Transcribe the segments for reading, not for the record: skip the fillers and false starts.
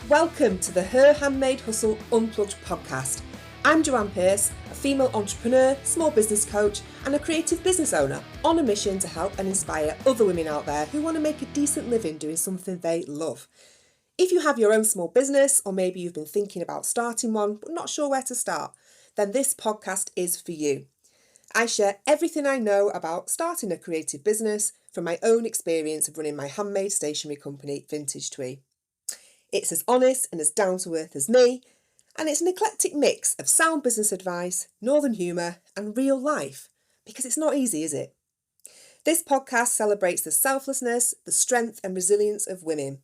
Welcome to the Her Handmade Hustle Unplugged podcast. I'm Joanne, a female entrepreneur, small business coach, and a creative business owner on a mission to help and inspire other women out there who want to make a decent living doing something they love. If you have your own small business, or maybe you've been thinking about starting one but not sure where to start, then this podcast is for you. I share everything I know about starting a creative business from my own experience of running my handmade stationery company, Vintage Twee. It's as honest and as down to earth as me, and it's an eclectic mix of sound business advice, northern humour, and real life, because it's not easy, is it? This podcast celebrates the selflessness, the strength and resilience of women,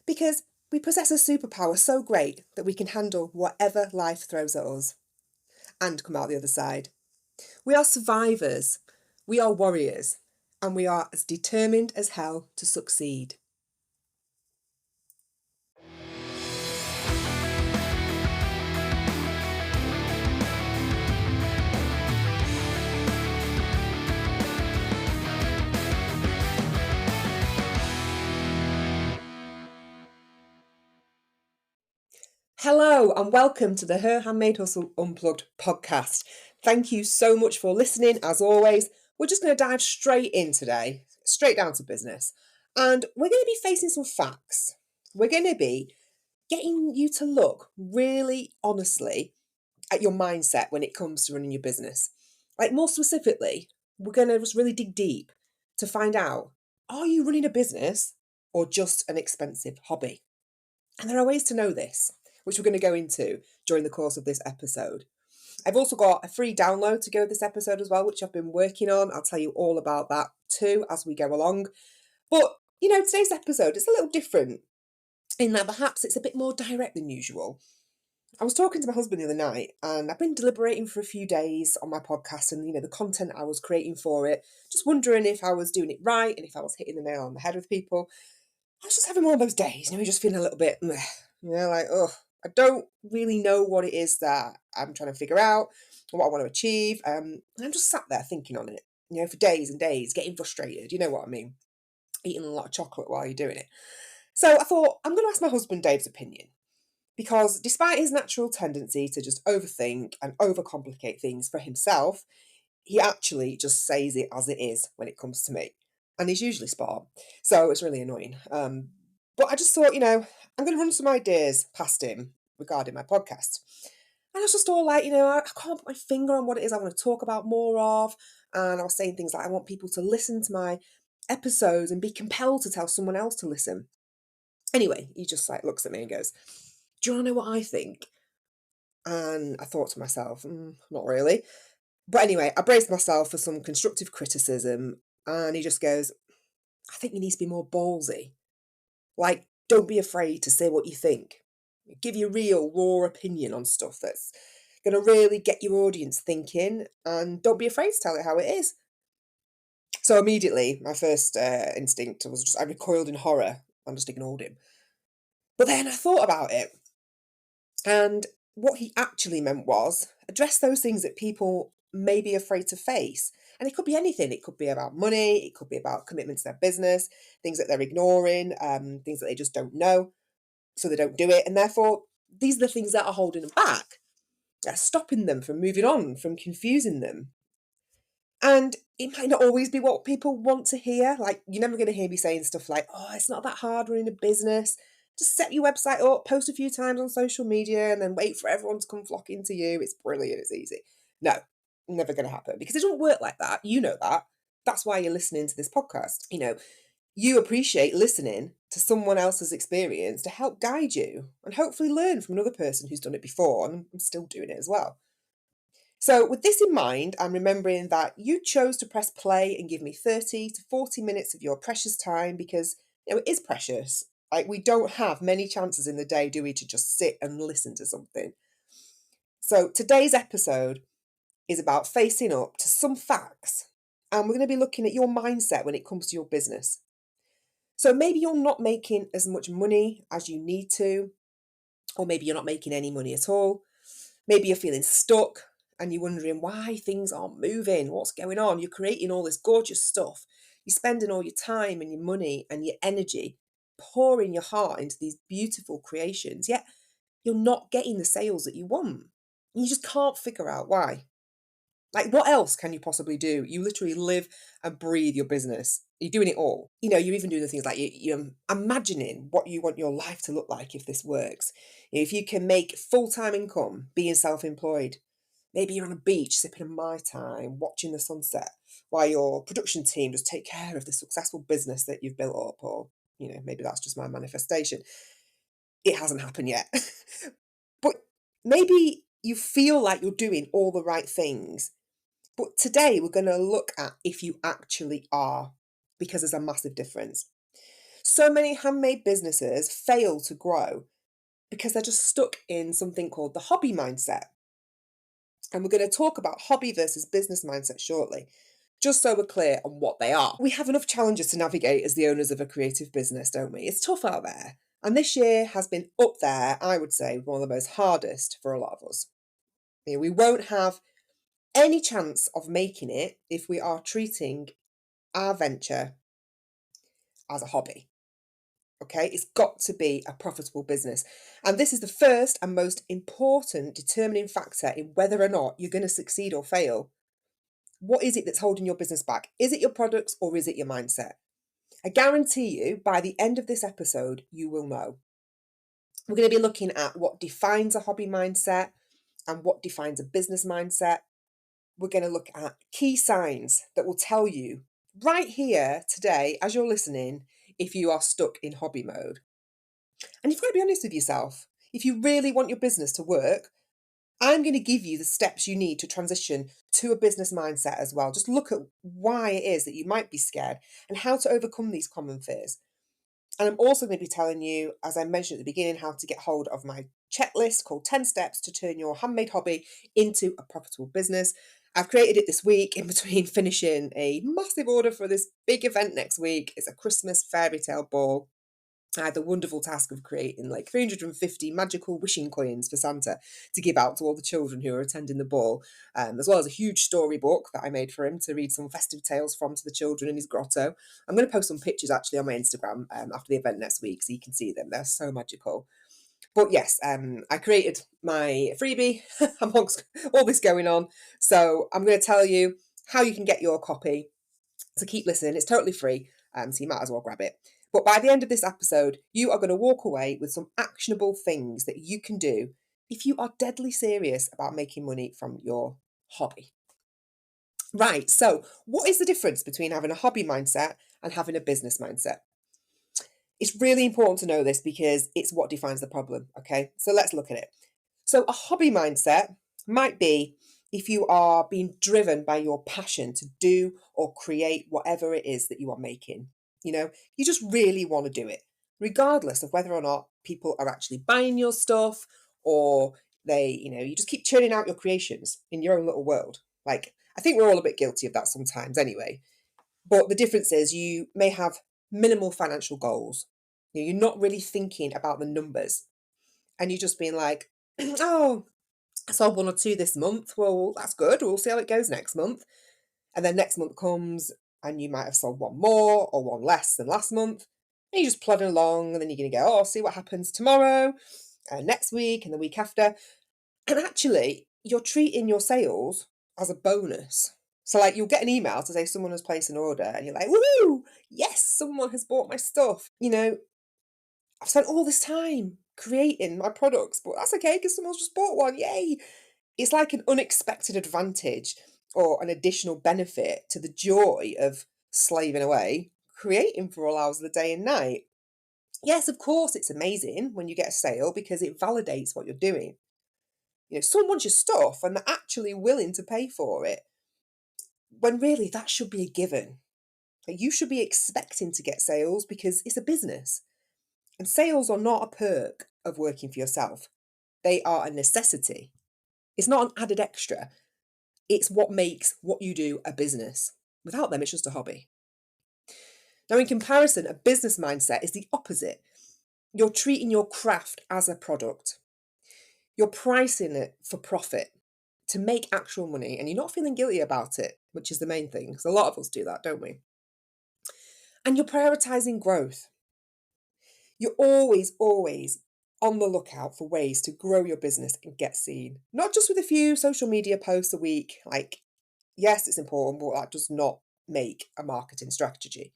because we possess a superpower so great that we can handle whatever life throws at us and come out the other side. We are survivors, we are warriors, and we are as determined as hell to succeed. Hello and welcome to the Her Handmade Hustle Unplugged podcast. Thank you so much for listening. As always, we're just going to dive straight in today, straight down to business. And we're going to be facing some facts. We're going to be getting you to look really honestly at your mindset when it comes to running your business. Like more specifically, we're going to just really dig deep to find out, are you running a business or just an expensive hobby? And there are ways to know this, which we're going to go into during the course of this episode. I've also got a free download to go with this episode as well, which I've been working on. I'll tell you all about that too as we go along. But, today's episode is a little different in that perhaps it's a bit more direct than usual. I was talking to my husband the other night and I've been deliberating for a few days on my podcast and, the content I was creating for it, just wondering if I was doing it right and if I was hitting the nail on the head with people. I was just having one of those days, just feeling a little bit, I don't really know what it is that I'm trying to figure out, or what I want to achieve. And I'm just sat there thinking on it, for days and days, getting frustrated. You know what I mean? Eating a lot of chocolate while you're doing it. So I thought, I'm going to ask my husband Dave's opinion. Because despite his natural tendency to just overthink and overcomplicate things for himself, he actually just says it as it is when it comes to me. And he's usually spot on. So it's really annoying. But I just thought, I'm going to run some ideas past him regarding my podcast. And I was just all like, I can't put my finger on what it is I want to talk about more of. And I was saying things like, I want people to listen to my episodes and be compelled to tell someone else to listen. Anyway, he just looks at me and goes, do you want to know what I think? And I thought to myself, not really. But anyway, I braced myself for some constructive criticism. And he just goes, I think you need to be more ballsy. Don't be afraid to say what you think. Give your real, raw opinion on stuff that's going to really get your audience thinking, and don't be afraid to tell it how it is. So immediately, my first instinct was I recoiled in horror and just ignored him. But then I thought about it, and what he actually meant was address those things that people may be afraid to face. And it could be anything. It could be about money. It could be about commitment to their business, things that they're ignoring, things that they just don't know, so they don't do it. And therefore, these are the things that are holding them back, stopping them from moving on, from confusing them. And it might not always be what people want to hear. You're never going to hear me saying stuff like, oh, it's not that hard running a business. Just set your website up, post a few times on social media, and then wait for everyone to come flocking to you. It's brilliant. It's easy. No, never going to happen, because it doesn't work like that. You know that. That's why you're listening to this podcast. You appreciate listening to someone else's experience to help guide you and hopefully learn from another person who's done it before, and I'm still doing it as well. So with this in mind, I'm remembering that you chose to press play and give me 30 to 40 minutes of your precious time, because it is precious. We don't have many chances in the day, do we, to just sit and listen to something. So today's episode is about facing up to some facts, and we're going to be looking at your mindset when it comes to your business. So maybe you're not making as much money as you need to, or maybe you're not making any money at all. Maybe you're feeling stuck and you're wondering why things aren't moving. What's going on? You're creating all this gorgeous stuff. You're spending all your time and your money and your energy, pouring your heart into these beautiful creations, yet you're not getting the sales that you want. You just can't figure out why. Like, what else can you possibly do? You literally live and breathe your business. You're doing it all. You're even doing the things like you're imagining what you want your life to look like if this works. If you can make full-time income being self-employed, maybe you're on a beach sipping a Mai Tai, watching the sunset, while your production team just take care of the successful business that you've built up, or maybe that's just my manifestation. It hasn't happened yet. But maybe you feel like you're doing all the right things. But today we're going to look at if you actually are, because there's a massive difference. So many handmade businesses fail to grow because they're just stuck in something called the hobby mindset. And we're going to talk about hobby versus business mindset shortly, just so we're clear on what they are. We have enough challenges to navigate as the owners of a creative business, don't we? It's tough out there. And this year has been up there, I would say, one of the most hardest for a lot of us. We won't have any chance of making it if we are treating our venture as a hobby. Okay, it's got to be a profitable business. And this is the first and most important determining factor in whether or not you're going to succeed or fail. What is it that's holding your business back? Is it your products or is it your mindset? I guarantee you, by the end of this episode, you will know. We're going to be looking at what defines a hobby mindset and what defines a business mindset. We're going to look at key signs that will tell you right here today, as you're listening, if you are stuck in hobby mode. And you've got to be honest with yourself. If you really want your business to work, I'm going to give you the steps you need to transition to a business mindset as well. Just look at why it is that you might be scared and how to overcome these common fears. And I'm also going to be telling you, as I mentioned at the beginning, how to get hold of my checklist called 10 Steps to Turn Your Handmade Hobby into a Profitable Business. I've created it this week in between finishing a massive order for this big event next week. It's a Christmas fairy tale ball. I had the wonderful task of creating like 350 magical wishing coins for Santa to give out to all the children who are attending the ball, as well as a huge storybook that I made for him to read some festive tales from to the children in his grotto. I'm going to post some pictures actually on my Instagram after the event next week so you can see them. They're so magical. But yes, I created my freebie amongst all this going on. So I'm going to tell you how you can get your copy. So keep listening. It's totally free, so you might as well grab it. But by the end of this episode, you are going to walk away with some actionable things that you can do if you are deadly serious about making money from your hobby. Right, so what is the difference between having a hobby mindset and having a business mindset? It's really important to know this because it's what defines the problem, okay? So let's look at it. So a hobby mindset might be if you are being driven by your passion to do or create whatever it is that you are making. You just really want to do it, regardless of whether or not people are actually buying your stuff or you just keep churning out your creations in your own little world. Like, I think we're all a bit guilty of that sometimes anyway. But the difference is you may have minimal financial goals. You're not really thinking about the numbers and you're just being like, oh, I sold one or two this month. Well, that's good. We'll see how it goes next month. And then next month comes and you might have sold one more or one less than last month. And you're just plodding along and then you're going to go, oh, I'll see what happens tomorrow, next week and the week after. And actually, you're treating your sales as a bonus. So like you'll get an email to say someone has placed an order and you're like, woohoo, yes, someone has bought my stuff. I've spent all this time creating my products, but that's okay because someone's just bought one. Yay. It's like an unexpected advantage or an additional benefit to the joy of slaving away, creating for all hours of the day and night. Yes, of course, it's amazing when you get a sale because it validates what you're doing. Someone wants your stuff and they're actually willing to pay for it, when really that should be a given. Like, you should be expecting to get sales because it's a business. And sales are not a perk of working for yourself. They are a necessity. It's not an added extra. It's what makes what you do a business. Without them, it's just a hobby. Now, in comparison, a business mindset is the opposite. You're treating your craft as a product. You're pricing it for profit to make actual money, and you're not feeling guilty about it, which is the main thing, because a lot of us do that, don't we? And you're prioritizing growth. You're always on the lookout for ways to grow your business and get seen. Not just with a few social media posts a week. Like, yes, it's important, but that does not make a marketing strategy.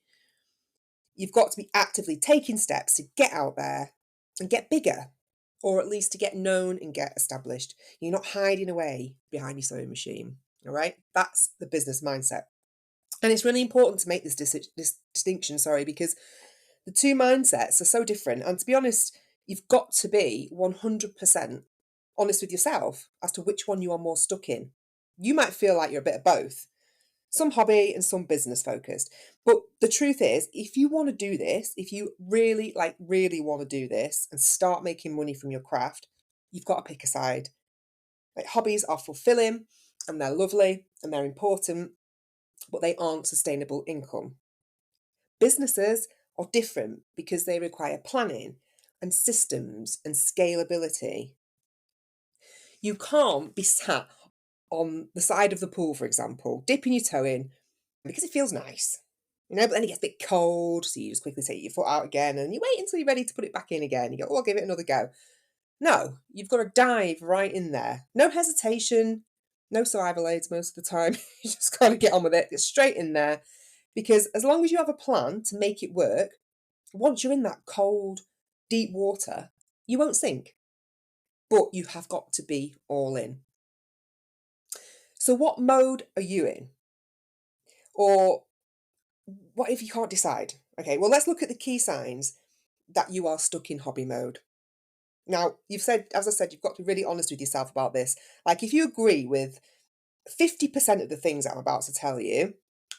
You've got to be actively taking steps to get out there and get bigger, or at least to get known and get established. You're not hiding away behind your sewing machine. All right. That's the business mindset. And it's really important to make this distinction, because the two mindsets are so different. And to be honest, you've got to be 100% honest with yourself as to which one you are more stuck in. You might feel like you're a bit of both, some hobby and some business focused. But the truth is, if you want to do this, if you really want to do this and start making money from your craft, you've got to pick a side. Like, hobbies are fulfilling and they're lovely and they're important, but they aren't sustainable income. Businesses are different because they require planning and systems and scalability. You can't be sat on the side of the pool, for example, dipping your toe in because it feels nice, but then it gets a bit cold, so you just quickly take your foot out again and you wait until you're ready to put it back in again. You go, oh, I'll give it another go. No, you've got to dive right in there. No hesitation, no survival aids most of the time. You just got to get on with it, get straight in there. Because as long as you have a plan to make it work, once you're in that cold, deep water, you won't sink. But you have got to be all in. So what mode are you in? Or what if you can't decide? Okay, well, let's look at the key signs that you are stuck in hobby mode. Now, as I said, you've got to be really honest with yourself about this. Like, if you agree with 50% of the things that I'm about to tell you,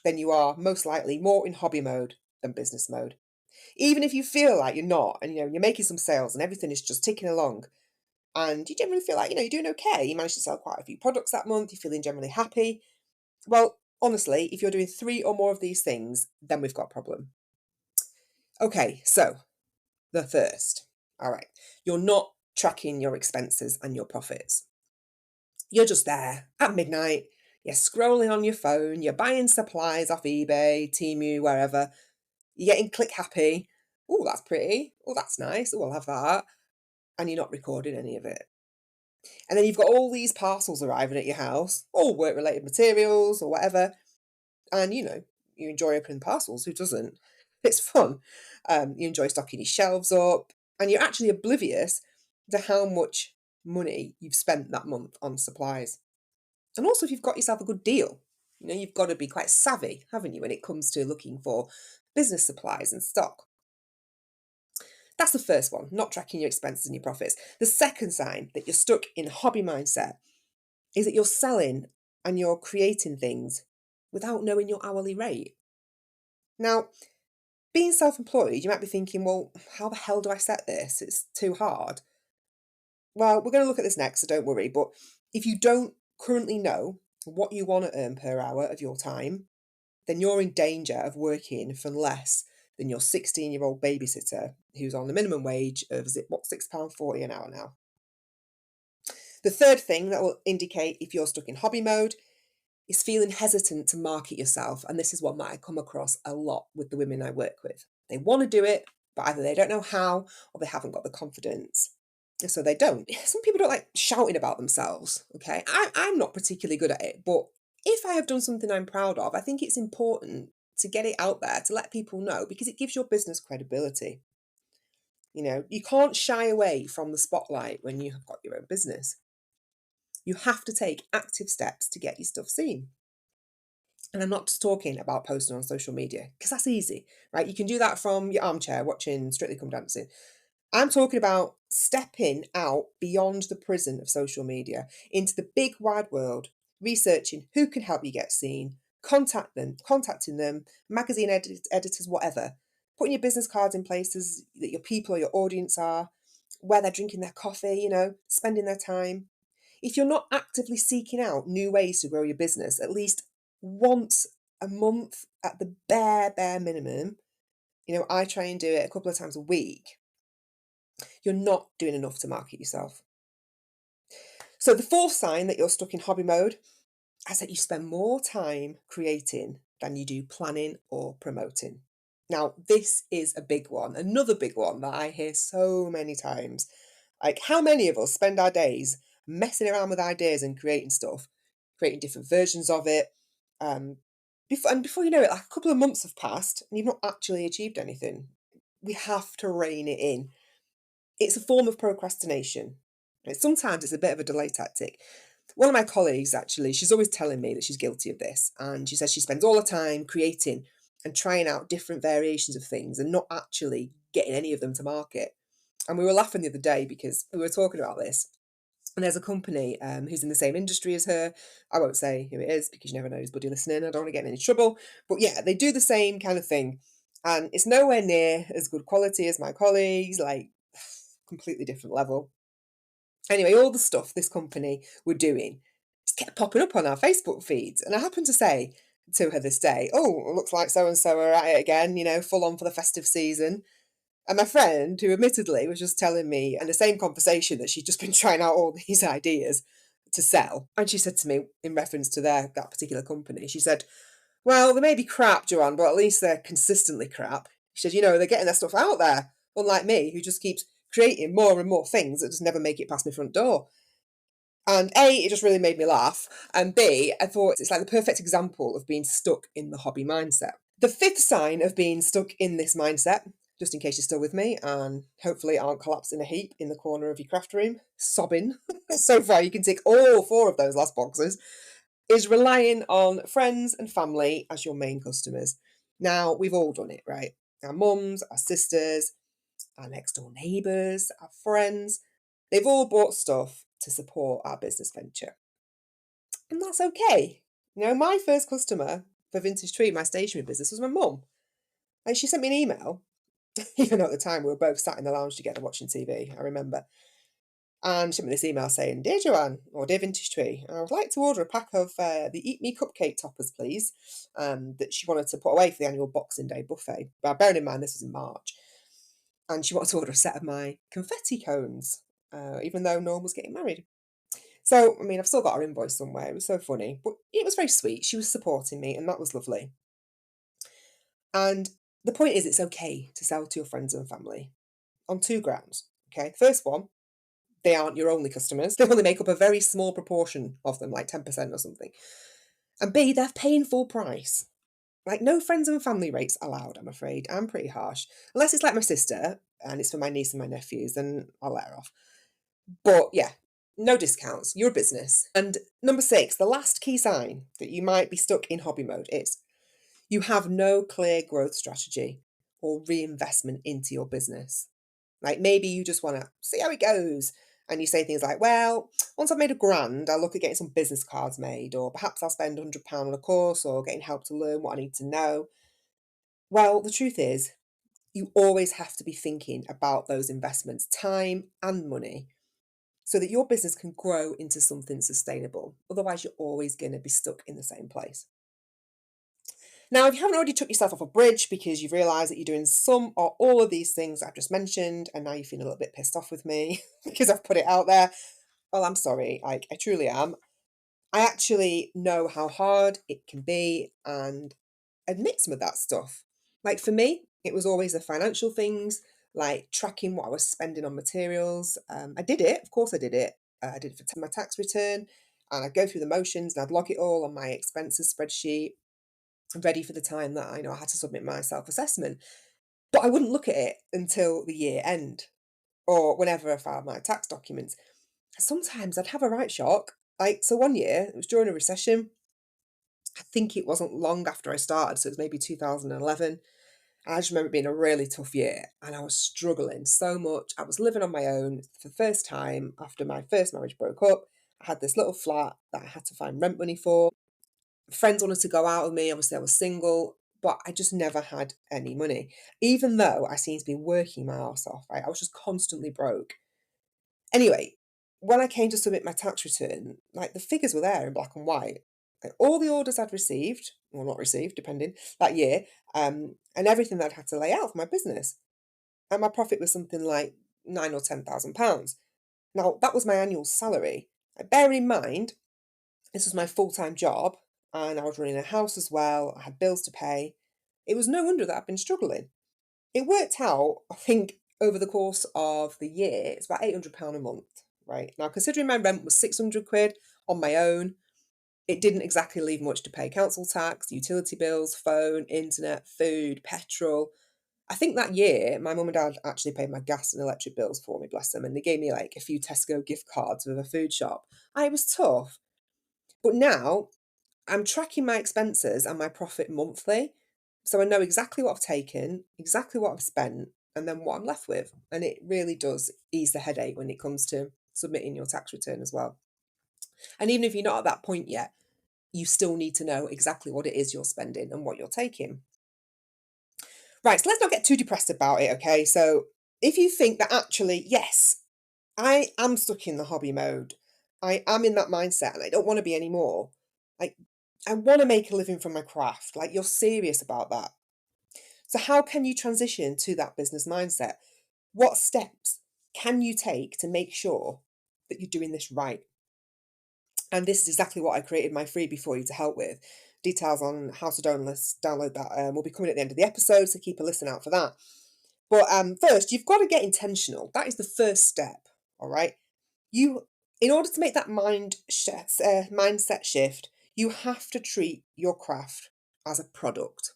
then you are most likely more in hobby mode than business mode. Even if you feel like you're not, and you're making some sales and everything is just ticking along, and you generally feel like you're doing okay, you managed to sell quite a few products that month, you're feeling generally happy. Well, honestly, if you're doing 3 or more of these things, then we've got a problem. Okay, so the first, all right, you're not tracking your expenses and your profits. You're just there at midnight, you're scrolling on your phone, you're buying supplies off eBay, Temu, wherever. You're getting click happy. Oh, that's pretty. Oh, that's nice. Oh, I'll have that. And you're not recording any of it. And then you've got all these parcels arriving at your house, all work related materials or whatever. And you enjoy opening parcels. Who doesn't? It's fun. You enjoy stocking your shelves up, and you're actually oblivious to how much money you've spent that month on supplies. And also, if you've got yourself a good deal, you've got to be quite savvy, haven't you, when it comes to looking for business supplies and stock. That's the first one, not tracking your expenses and your profits. The second sign that you're stuck in a hobby mindset is that you're selling and you're creating things without knowing your hourly rate. Now, being self-employed, you might be thinking, well, how the hell do I set this? It's too hard. Well, we're going to look at this next, so don't worry. But if you don't currently know what you want to earn per hour of your time, then you're in danger of working for less than your 16-year-old babysitter who's on the minimum wage of, £6.40 an hour now. The third thing that will indicate if you're stuck in hobby mode is feeling hesitant to market yourself. And this is one that I come across a lot with the women I work with. They want to do it, but either they don't know how or they haven't got the confidence. So they don't. Some people don't like shouting about themselves, okay? I'm not particularly good at it, but if I have done something I'm proud of, I think it's important to get it out there, to let people know, because it gives your business credibility. You can't shy away from the spotlight when you have got your own business. You have to take active steps to get your stuff seen. And I'm not just talking about posting on social media, because that's easy, right? You can do that from your armchair watching Strictly Come Dancing. I'm talking about stepping out beyond the prison of social media into the big wide world, researching who can help you get seen, contacting them, magazine editors, whatever, putting your business cards in places that your people or your audience are, where they're drinking their coffee, spending their time. If you're not actively seeking out new ways to grow your business, at least once a month at the bare minimum, I try and do it a couple of times a week, you're not doing enough to market yourself. So the fourth sign that you're stuck in hobby mode is that you spend more time creating than you do planning or promoting. Now, this is a big one, another big one that I hear so many times. Like, how many of us spend our days messing around with ideas and creating stuff, creating different versions of it? Um, before you know it, like a couple of months have passed and you've not actually achieved anything. We have to rein it in. It's a form of procrastination. Sometimes it's a bit of a delay tactic. One of my colleagues, actually, she's always telling me that she's guilty of this. And she says she spends all the time creating and trying out different variations of things and not actually getting any of them to market. And we were laughing the other day because we were talking about this. And there's a company who's in the same industry as her. I won't say who it is because you never know who's buddy listening. I don't want to get in any trouble. But yeah, they do the same kind of thing. And it's nowhere near as good quality as my colleagues, like completely different level. Anyway, all the stuff this company were doing just kept popping up on our Facebook feeds. And I happened to say to her this day, oh, looks like so and so are at it again, full on for the festive season. And my friend, who admittedly was just telling me in the same conversation that she'd just been trying out all these ideas to sell. And she said to me, in reference to that particular company, she said, well, they may be crap, Joanne, but at least they're consistently crap. She said, they're getting their stuff out there, unlike me, who just keeps creating more and more things that just never make it past my front door. And A, it just really made me laugh. And B, I thought it's like the perfect example of being stuck in the hobby mindset. The fifth sign of being stuck in this mindset, just in case you're still with me and hopefully aren't collapsed in a heap in the corner of your craft room, sobbing. So far, you can tick all four of those last boxes, is relying on friends and family as your main customers. Now, we've all done it, right? Our mums, our sisters, our next door neighbours, our friends, they've all bought stuff to support our business venture. And that's okay. My first customer for Vintage Tree, my stationery business, was my mum. And she sent me an email, even though at the time we were both sat in the lounge together watching TV, I remember. And she sent me this email saying, Dear Joanne, or Dear Vintage Tree, I would like to order a pack of the Eat Me cupcake toppers, please, that she wanted to put away for the annual Boxing Day buffet. But bearing in mind this was in March. And she wanted to order a set of my confetti cones, even though Norm was getting married. So, I've still got her invoice somewhere. It was so funny. But it was very sweet. She was supporting me, and that was lovely. And the point is, it's okay to sell to your friends and family on two grounds. Okay. First one, they aren't your only customers. They only make up a very small proportion of them, like 10% or something. And B, they're paying full price. Like, no friends and family rates allowed, I'm afraid. I'm pretty harsh. Unless it's like my sister and it's for my niece and my nephews, then I'll let her off. But yeah, no discounts. You're a business. And number 6, the last key sign that you might be stuck in hobby mode is you have no clear growth strategy or reinvestment into your business. Like, maybe you just want to see how it goes. And you say things like, well, once I've made £1,000, I'll look at getting some business cards made, or perhaps I'll spend £100 on a course or getting help to learn what I need to know. Well, the truth is, you always have to be thinking about those investments, time and money, so that your business can grow into something sustainable. Otherwise, you're always going to be stuck in the same place. Now, if you haven't already took yourself off a bridge because you've realised that you're doing some or all of these things I've just mentioned, and now you're feeling a little bit pissed off with me because I've put it out there, well, I'm sorry. I truly am. I actually know how hard it can be and admit some of that stuff. Like, for me, it was always the financial things, like tracking what I was spending on materials. I did it, of course I did it. I did it for my tax return, and I'd go through the motions and I'd log it all on my expenses spreadsheet, ready for the time that I had to submit my self-assessment. But I wouldn't look at it until the year end or whenever I filed my tax documents. Sometimes I'd have a right shock. Like, so one year, it was during a recession. I think it wasn't long after I started, so it was maybe 2011. I just remember it being a really tough year and I was struggling so much. I was living on my own for the first time after my first marriage broke up. I had this little flat that I had to find rent money for. Friends wanted to go out with me. Obviously, I was single, but I just never had any money, even though I seemed to be working my arse off, right? I was just constantly broke. Anyway, when I came to submit my tax return, like, the figures were there in black and white. Like, all the orders I'd received, or not received, depending, that year, and everything that I'd had to lay out for my business. And my profit was something like nine or £10,000. Now, that was my annual salary. Bearing in mind, this was my full-time job, and I was running a house as well. I had bills to pay. it was no wonder that I've been struggling. It worked out, I think, over the course of the year, it's about £800 a month, right? Now, considering my rent was 600 quid on my own, it didn't exactly leave much to pay council tax, utility bills, phone, internet, food, petrol. I think that year, my mum and dad actually paid my gas and electric bills for me, bless them, and they gave me like a few Tesco gift cards with a food shop. It was tough. But now I'm tracking my expenses and my profit monthly. So I know exactly what I've taken, exactly what I've spent, and then what I'm left with. And it really does ease the headache when it comes to submitting your tax return as well. And even if you're not at that point yet, you still need to know exactly what it is you're spending and what you're taking. Right, so let's not get too depressed about it, okay? So if you think that actually, yes, I am stuck in the hobby mode, I am in that mindset and I don't want to be anymore. Like, I want to make a living from my craft. Like, you're serious about that. So, how can you transition to that business mindset? What steps can you take to make sure that you're doing this right? And this is exactly what I created my freebie for you to help with. Details on how to download that will be coming at the end of the episode, so keep a listen out for that. But first, you've got to get intentional. That is the first step, all right? In order to make that mindset shift, you have to treat your craft as a product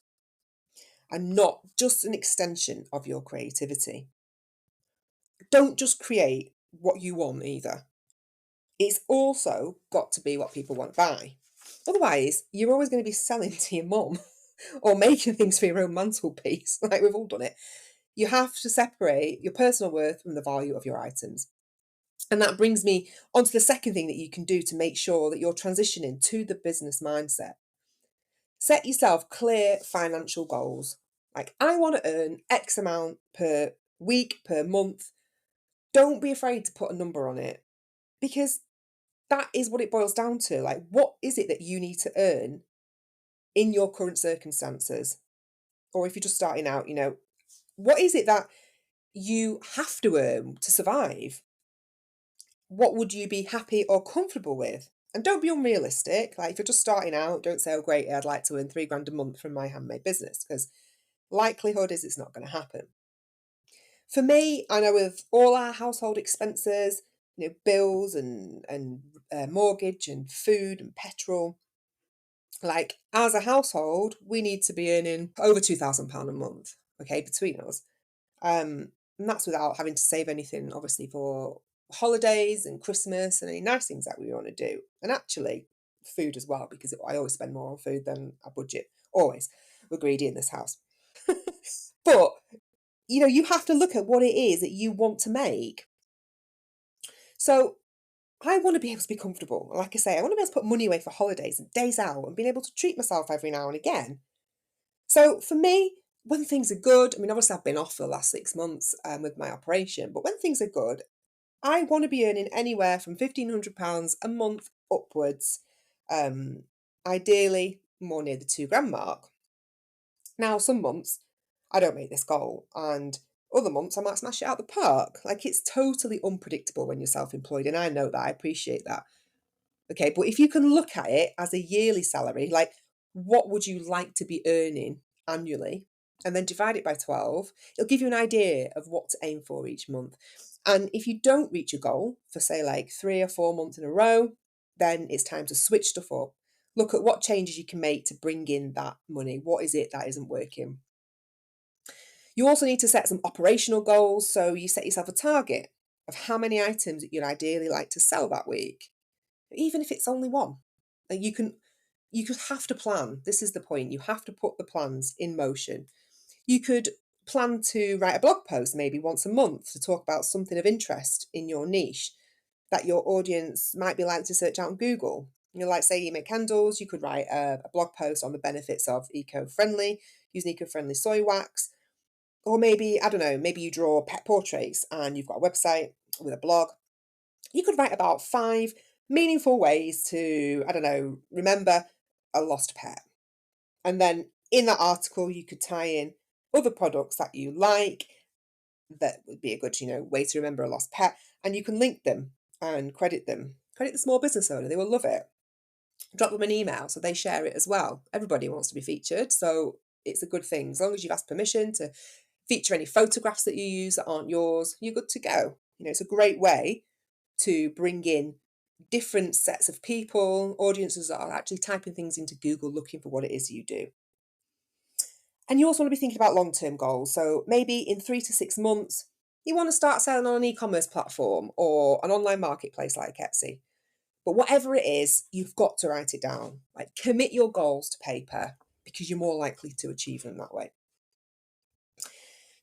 and not just an extension of your creativity. Don't just create what you want either. It's also got to be what people want to buy. Otherwise, you're always going to be selling to your mum or making things for your own mantelpiece, like we've all done it. You have to separate your personal worth from the value of your items. And that brings me on to the second thing that you can do to make sure that you're transitioning to the business mindset. Set yourself clear financial goals. Like, I want to earn X amount per week, per month. Don't be afraid to put a number on it because that is what it boils down to. Like, what is it that you need to earn in your current circumstances? Or if you're just starting out, what is it that you have to earn to survive? What would you be happy or comfortable with? And don't be unrealistic. Like, if you're just starting out, don't say, oh, great, I'd like to earn 3 grand a month from my handmade business, because likelihood is it's not going to happen. For me, I know with all our household expenses, bills and mortgage and food and petrol, like, as a household, we need to be earning over £2,000 a month, okay, between us. And that's without having to save anything, obviously, for holidays and Christmas and any nice things that we want to do. And actually, food as well, because I always spend more on food than I budget. Always. We're greedy in this house. But, you have to look at what it is that you want to make. So I want to be able to be comfortable. Like I say, I want to be able to put money away for holidays and days out and being able to treat myself every now and again. So for me, when things are good, I mean, obviously I've been off for the last 6 months with my operation, but when things are good, I want to be earning anywhere from £1,500 a month upwards, ideally more near the 2 grand mark. Now, some months I don't make this goal, and other months I might smash it out the park. Like, it's totally unpredictable when you're self-employed, and I know that, I appreciate that. Okay, but if you can look at it as a yearly salary, like, what would you like to be earning annually? And then divide it by 12, it'll give you an idea of what to aim for each month. And if you don't reach your goal for, say, like 3 or 4 months in a row, then it's time to switch stuff up. Look at what changes you can make to bring in that money. What is it that isn't working? You also need to set some operational goals. So you set yourself a target of how many items that you'd ideally like to sell that week, even if it's only one. And you could have to plan. This is the point. You have to put the plans in motion. You could plan to write a blog post maybe once a month to talk about something of interest in your niche that your audience might be likely to search out on Google. Like, say you make candles, you could write a blog post on the benefits of using eco-friendly soy wax. Or maybe, I don't know, maybe you draw pet portraits and you've got a website with a blog. You could write about 5 meaningful ways to, I don't know, remember a lost pet. And then in that article, you could tie in other products that you like that would be a good, way to remember a lost pet. And you can link them and credit them. Credit the small business owner. They will love it. Drop them an email so they share it as well. Everybody wants to be featured. So it's a good thing. As long as you've asked permission to feature any photographs that you use that aren't yours, you're good to go. It's a great way to bring in different sets of people, audiences that are actually typing things into Google looking for what it is you do. And you also want to be thinking about long-term goals. So maybe in 3 to 6 months, you want to start selling on an e-commerce platform or an online marketplace like Etsy. But whatever it is, you've got to write it down. Like, commit your goals to paper because you're more likely to achieve them that way.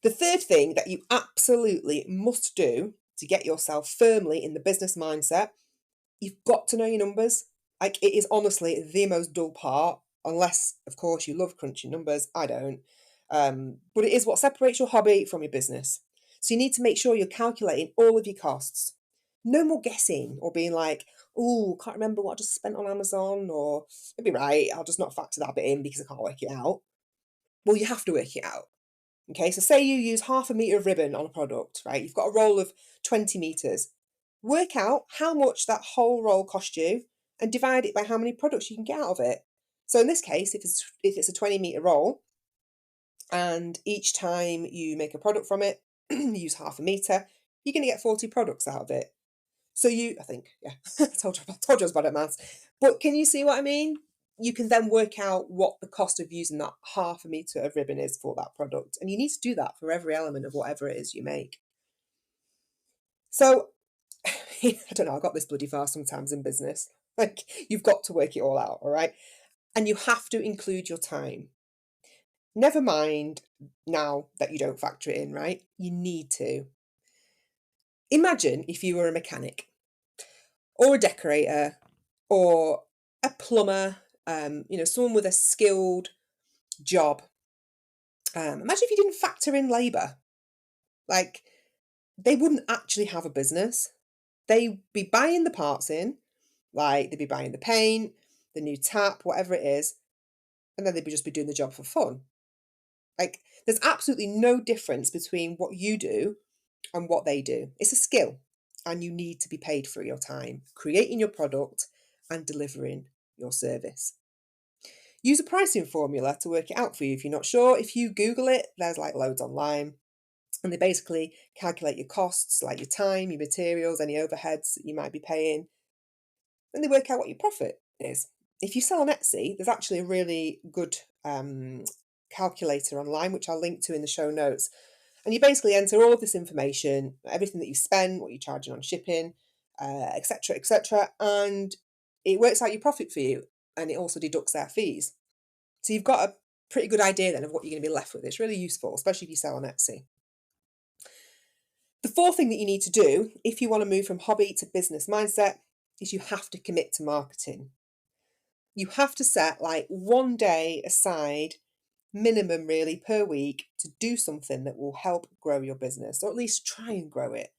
The third thing that you absolutely must do to get yourself firmly in the business mindset, you've got to know your numbers. Like, it is honestly the most dull part, unless, of course, you love crunching numbers. I don't. But it is what separates your hobby from your business. So you need to make sure you're calculating all of your costs. No more guessing or being like, oh, can't remember what I just spent on Amazon, or it'd be right, I'll just not factor that bit in because I can't work it out. Well, you have to work it out. Okay, so say you use half a metre of ribbon on a product, right? You've got a roll of 20 metres. Work out how much that whole roll cost you and divide it by how many products you can get out of it. So in this case, if it's a 20-metre roll, and each time you make a product from it, you use half a metre, you're going to get 40 products out of it. So I think, yeah, I told you I was bad at maths. But can you see what I mean? You can then work out what the cost of using that half a metre of ribbon is for that product. And you need to do that for every element of whatever it is you make. So, I don't know, I got this bloody far sometimes in business. Like, you've got to work it all out, all right? And you have to include your time. Never mind now that you don't factor it in, right? You need to. Imagine if you were a mechanic or a decorator or a plumber, someone with a skilled job. Imagine if you didn't factor in labour. Like, they wouldn't actually have a business. They'd be buying the parts in, like they'd be buying the paint, the new tap, whatever it is, and then they'd just be doing the job for fun. Like, there's absolutely no difference between what you do and what they do. It's a skill, and you need to be paid for your time, creating your product and delivering your service. Use a pricing formula to work it out for you if you're not sure. If you Google it, there's like loads online. And they basically calculate your costs, like your time, your materials, any overheads that you might be paying. Then they work out what your profit is. If you sell on Etsy, there's actually a really good calculator online, which I'll link to in the show notes. And you basically enter all of this information, everything that you spend, what you're charging on shipping, etc., etc., and it works out your profit for you, and it also deducts their fees. So you've got a pretty good idea then of what you're going to be left with. It's really useful, especially if you sell on Etsy. The fourth thing that you need to do if you want to move from hobby to business mindset is you have to commit to marketing. You have to set like one day aside, minimum really, per week to do something that will help grow your business, or at least try and grow it.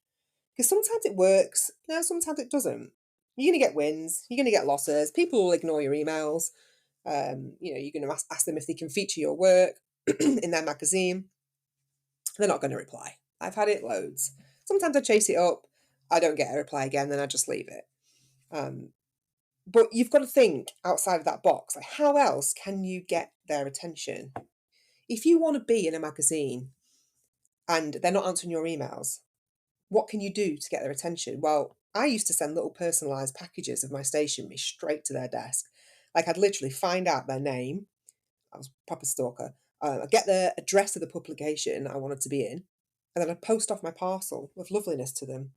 Because sometimes it works, sometimes it doesn't. You're going to get wins, you're going to get losses, people will ignore your emails. You're going to ask them if they can feature your work in their magazine. They're not going to reply. I've had it loads. Sometimes I chase it up, I don't get a reply again, then I just leave it. But you've got to think outside of that box. Like, how else can you get their attention? If you want to be in a magazine and they're not answering your emails, what can you do to get their attention? Well, I used to send little personalised packages of my stationery straight to their desk. Like, I'd literally find out their name. I was a proper stalker. I'd get the address of the publication I wanted to be in, and then I'd post off my parcel with loveliness to them.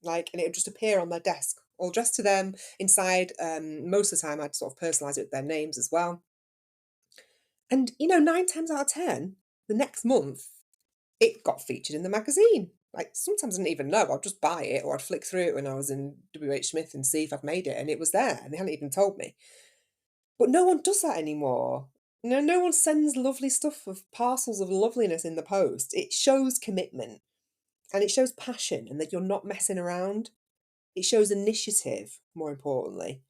And it would just appear on their desk, all dressed to them inside. Most of the time, I'd sort of personalise it with their names as well. And, 9 times out of 10, the next month, it got featured in the magazine. Like, sometimes I didn't even know. I'd just buy it, or I'd flick through it when I was in WH Smith and see if I'd made it, and it was there, and they hadn't even told me. But no one does that anymore. No one sends lovely stuff of parcels of loveliness in the post. It shows commitment, and it shows passion, and that you're not messing around. It shows initiative, more importantly.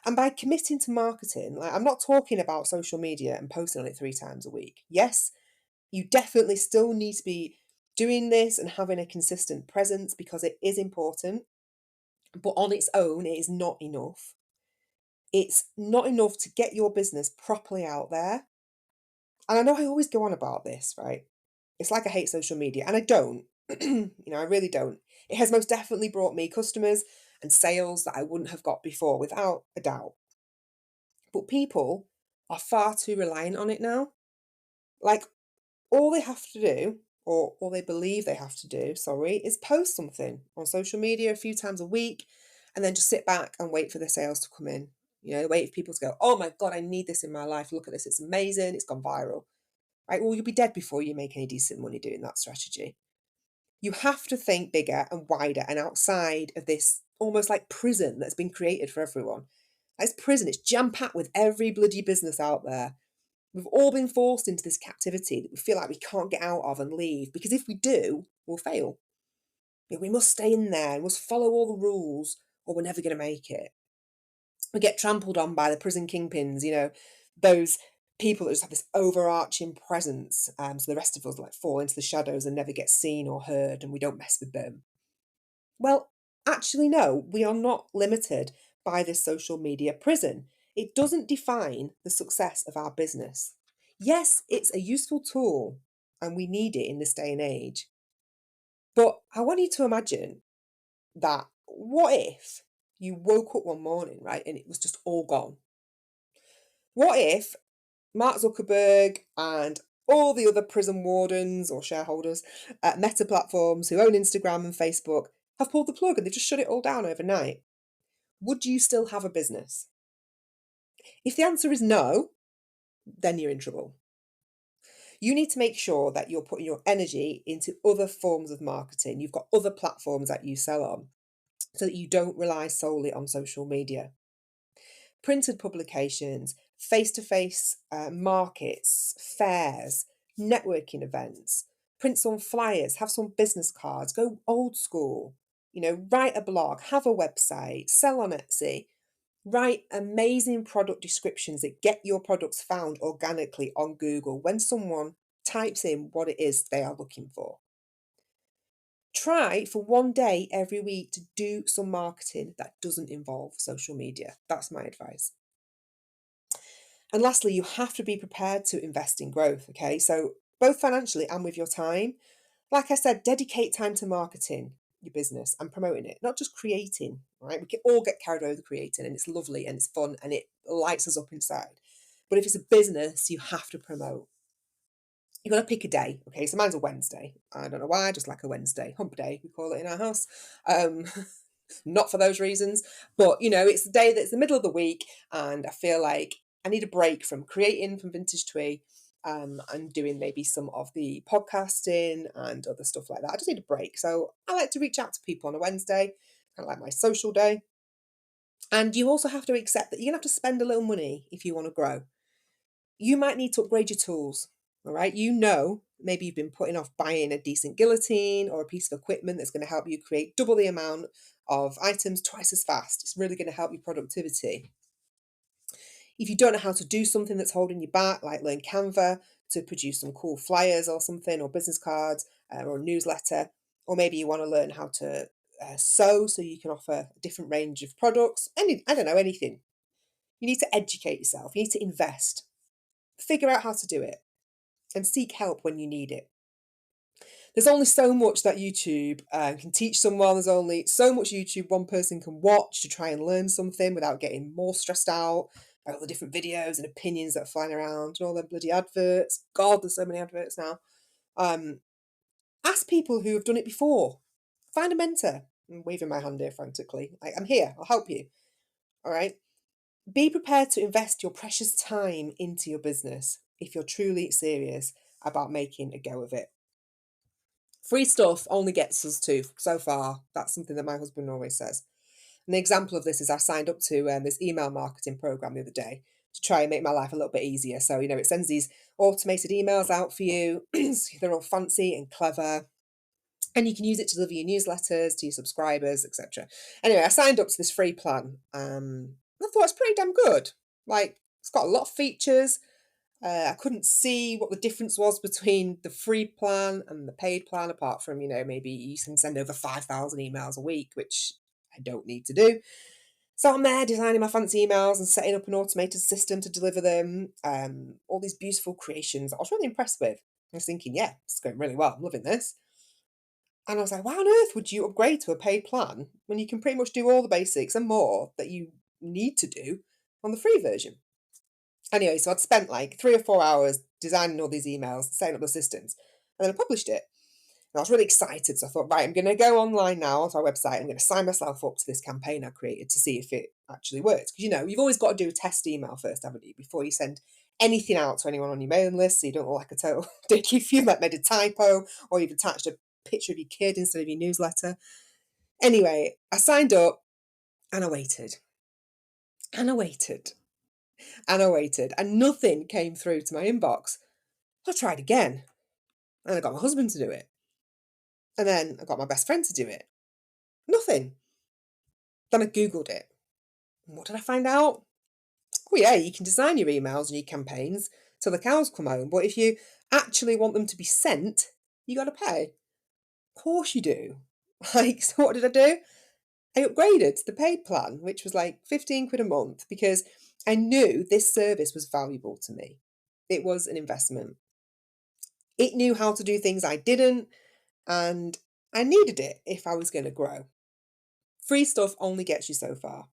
And by committing to marketing, like, I'm not talking about social media and posting on it 3 times a week. Yes, you definitely still need to be doing this and having a consistent presence because it is important. But on its own, it is not enough. It's not enough to get your business properly out there And I know I always go on about this, right? It's like I hate social media, and I don't. I really don't. It has most definitely brought me customers and sales that I wouldn't have got before, without a doubt. But people are far too reliant on it now. Like, all they have to do, or all they believe they have to do, sorry, is post something on social media a few times a week and then just sit back and wait for the sales to come in. Wait for people to go, oh my God, I need this in my life. Look at this. It's amazing. It's gone viral. Right? Well, you'll be dead before you make any decent money doing that strategy. You have to think bigger and wider and outside of this almost like prison that's been created for everyone. It's prison. It's jam-packed with every bloody business out there. We've all been forced into this captivity that we feel like we can't get out of and leave, because if we do, we'll fail. We must stay in there, we must follow all the rules, or we're never going to make it. We get trampled on by the prison kingpins, those people that just have this overarching presence. So the rest of us like fall into the shadows and never get seen or heard, and we don't mess with them. Well, actually, no, we are not limited by this social media prison. It doesn't define the success of our business. Yes, it's a useful tool and we need it in this day and age. But I want you to imagine that what if you woke up one morning, right, and it was just all gone? What if Mark Zuckerberg and all the other prison wardens or shareholders at Meta platforms who own Instagram and Facebook have pulled the plug and they've just shut it all down overnight? Would you still have a business? If the answer is no, then you're in trouble. You need to make sure that you're putting your energy into other forms of marketing. You've got other platforms that you sell on so that you don't rely solely on social media. Printed publications, face to face markets, fairs, networking events, print some flyers, have some business cards, go old school, write a blog, have a website, sell on Etsy. Write amazing product descriptions that get your products found organically on Google when someone types in what it is they are looking for. Try for one day every week to do some marketing that doesn't involve social media. That's my advice. And lastly, you have to be prepared to invest in growth, okay? So, both financially and with your time. Like I said, dedicate time to marketing your business and promoting it, not just creating, right? We can all get carried away with creating and it's lovely and it's fun and it lights us up inside. But if it's a business, you have to promote. You've got to pick a day. Okay, so mine's a Wednesday. I don't know why, I just like a Wednesday. Hump day, we call it in our house. Not for those reasons, but it's the day that's the middle of the week and I feel like I need a break from creating from Vintage Twee and doing maybe some of the podcasting and other stuff like that. I just need a break. So I like to reach out to people on a Wednesday, kind of like my social day. And you also have to accept that you're going to have to spend a little money if you want to grow. You might need to upgrade your tools. All right. Maybe you've been putting off buying a decent guillotine or a piece of equipment that's going to help you create double the amount of items twice as fast. It's really going to help your productivity. If you don't know how to do something that's holding you back, like learn Canva to produce some cool flyers or something, or business cards or a newsletter, or maybe you want to learn how to sew so you can offer a different range of products. I don't know, anything. You need to educate yourself. You need to invest. Figure out how to do it and seek help when you need it. There's only so much that YouTube can teach someone. There's only so much YouTube one person can watch to try and learn something without getting more stressed out by all the different videos and opinions that are flying around and all them bloody adverts. God, there's so many adverts now. Ask people who have done it before. Find a mentor. I'm waving my hand here frantically. I'm here. I'll help you. All right. Be prepared to invest your precious time into your business if you're truly serious about making a go of it. Free stuff only gets us to so far. That's something that my husband always says. An example of this is I signed up to this email marketing program the other day to try and make my life a little bit easier. So, it sends these automated emails out for you. They're all fancy and clever. And you can use it to deliver your newsletters to your subscribers, etc. Anyway, I signed up to this free plan. I thought it's pretty damn good. Like, it's got a lot of features. I couldn't see what the difference was between the free plan and the paid plan, apart from, maybe you can send over 5,000 emails a week, which I don't need to do. So I'm there designing my fancy emails and setting up an automated system to deliver them. All these beautiful creations I was really impressed with. I was thinking, yeah, it's going really well. I'm loving this. And I was like, why on earth would you upgrade to a paid plan when you can pretty much do all the basics and more that you need to do on the free version? Anyway, so I'd spent like 3 or 4 hours designing all these emails, setting up the systems, and then I published it. And I was really excited. So I thought, right, I'm going to go online now onto our website. I'm going to sign myself up to this campaign I created to see if it actually works. Because, you've always got to do a test email first, haven't you, before you send anything out to anyone on your mailing list, so you don't look like a total dick if you've made a typo or you've attached a picture of your kid instead of your newsletter. Anyway, I signed up and I waited. And I waited. And I waited. And nothing came through to my inbox. I tried again. And I got my husband to do it. And then I got my best friend to do it. Nothing. Then I Googled it. And what did I find out? Oh, yeah, you can design your emails and your campaigns till the cows come home. But if you actually want them to be sent, you got to pay. Of course you do. So what did I do? I upgraded to the paid plan, which was like 15 quid a month, because I knew this service was valuable to me. It was an investment. It knew how to do things I didn't, and I needed it if I was going to grow. Free stuff only gets you so far.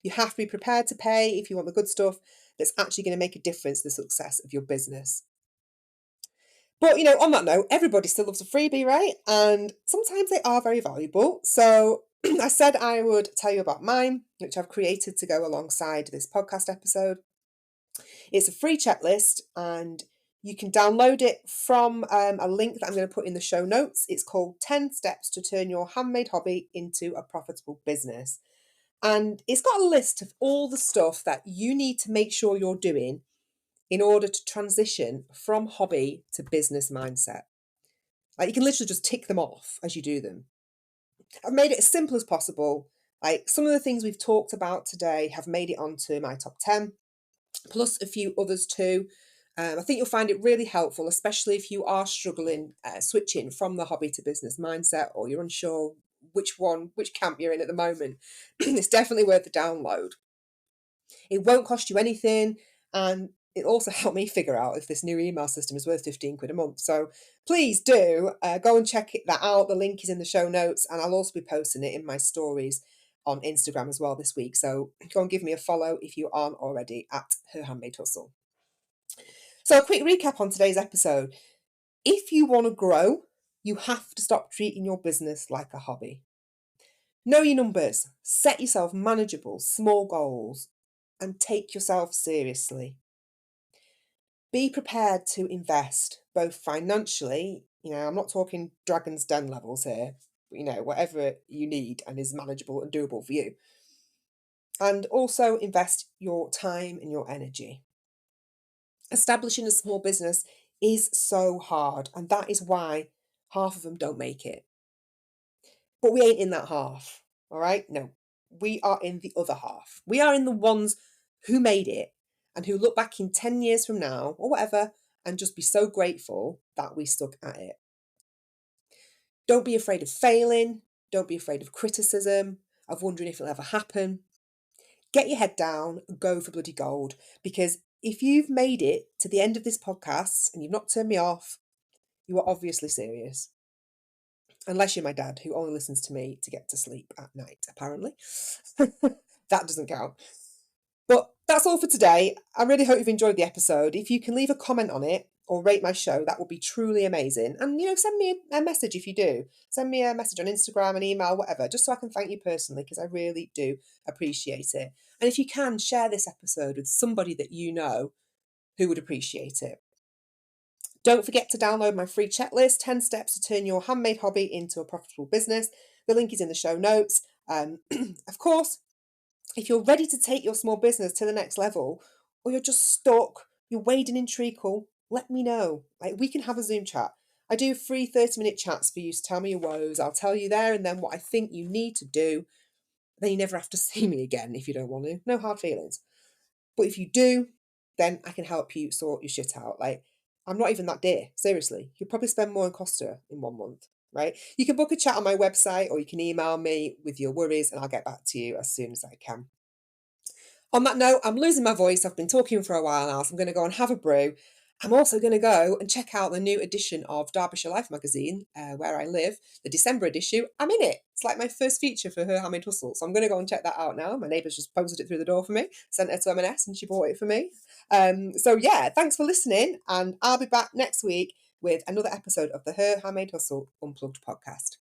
You have to be prepared to pay if you want the good stuff that's actually going to make a difference to the success of your business. But, on that note, everybody still loves a freebie, right? And sometimes they are very valuable. So I said I would tell you about mine, which I've created to go alongside this podcast episode. It's a free checklist and you can download it from a link that I'm going to put in the show notes. It's called 10 Steps to Turn Your Handmade Hobby into a Profitable Business. And it's got a list of all the stuff that you need to make sure you're doing in order to transition from hobby to business mindset. Like, you can literally just tick them off as you do them. I've made it as simple as possible. Like, some of the things we've talked about today have made it onto my top 10, plus a few others too. I think you'll find it really helpful, especially if you are struggling switching from the hobby to business mindset, or you're unsure which camp you're in at the moment. It's definitely worth the download. It won't cost you anything, and it also helped me figure out if this new email system is worth 15 quid a month. So please do go and check that out. The link is in the show notes, and I'll also be posting it in my stories on Instagram as well this week. So go and give me a follow if you aren't already at Her Handmade Hustle. So a quick recap on today's episode. If you want to grow, you have to stop treating your business like a hobby. Know your numbers, set yourself manageable, small goals, and take yourself seriously. Be prepared to invest, both financially, I'm not talking Dragon's Den levels here, but, whatever you need and is manageable and doable for you. And also invest your time and your energy. Establishing a small business is so hard, and that is why half of them don't make it. But we ain't in that half, all right? No, we are in the other half. We are in the ones who made it and who look back in 10 years from now or whatever and just be so grateful that we stuck at it. Don't be afraid of failing. Don't be afraid of criticism, of wondering if it'll ever happen. Get your head down, go for bloody gold, because if you've made it to the end of this podcast and you've not turned me off, you are obviously serious. Unless you're my dad, who only listens to me to get to sleep at night, apparently. That doesn't count. But that's all for today. I really hope you've enjoyed the episode. If you can leave a comment on it or rate my show, that would be truly amazing. And, send me a message if you do. Send me a message on Instagram, an email, whatever, just so I can thank you personally, because I really do appreciate it. And if you can, share this episode with somebody that you know who would appreciate it. Don't forget to download my free checklist, 10 Steps to Turn Your Handmade Hobby into a Profitable Business. The link is in the show notes. Of course, if you're ready to take your small business to the next level, or you're just stuck, you're wading in treacle, let me know. We can have a Zoom chat. I do free 30-minute chats for you to tell me your woes. I'll tell you there and then what I think you need to do. Then you never have to see me again if you don't want to. No hard feelings. But if you do, then I can help you sort your shit out. I'm not even that dear. Seriously. You'll probably spend more on Costa in 1 month. right? You can book a chat on my website or you can email me with your worries and I'll get back to you as soon as I can. On that note, I'm losing my voice. I've been talking for a while now, so I'm going to go and have a brew. I'm also going to go and check out the new edition of Derbyshire Life magazine, where I live, the December issue. I'm in it. It's like my first feature for Her Handmade Hustle. So I'm going to go and check that out now. My neighbour's just posted it through the door for me, sent it to M&S and she bought it for me. So yeah, thanks for listening. And I'll be back next week with another episode of the Her Handmade Hustle Unplugged podcast.